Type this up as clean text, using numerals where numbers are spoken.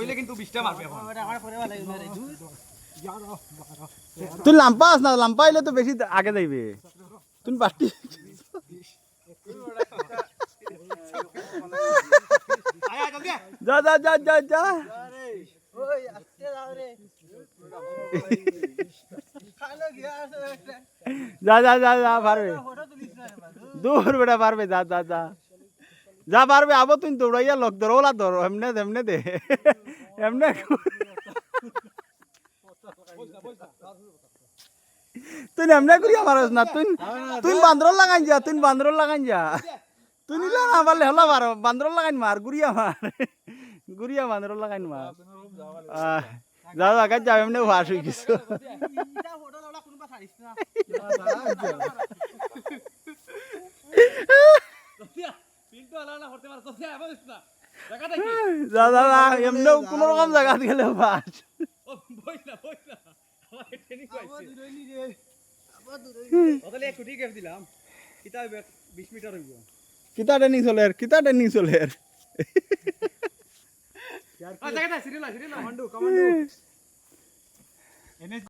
কইলে কিন্তু 20টা মারবে এখন তুই লাম্পাস না লাম্পাইলে তো বেশি আগে যাইবে তুই বাটি আয় আয় জলদি যা যা যা যা যা ওই আস্তে যাও রে খালো গিয়া আছে একটা যা যা যা যা পারবে ফটো তুলিস না দূর বেটা পারবে যা যা যা যা পারবে আবো তুই দৌড়াইয়া লক ধর ওলা ধর এমনে এমনে দে এমনে তুই এমনে করি আমার না তুই তুই বান্দর লাগাই যা তুই বান্দর লাগাই যা তুই নিলা না পারলে হলা পারো বান্দর লাগাই মার গুড়িয়া বান্দর লাগাই মার যা যা কাজ যা এমনি ভাস হয়ে গেছে ইটা ফটো লড়া কোনবা ছাড়িস না পিন্টু আলানা করতে পারছ না আবার না জায়গা দেখি যা যা যা এমনি কোন রকম জায়গা গেলে ভাস ও বইলা আমার ট্রেনিং কইছে দুরইনি রে আবার দুরইনি তাহলে এক কোটি গিফট দিলাম কিতা 20 মিটার হইব কিতা ট্রেনিং চলে জায়গাটা সিরিয়াল সিরিয়াল কমান্ডো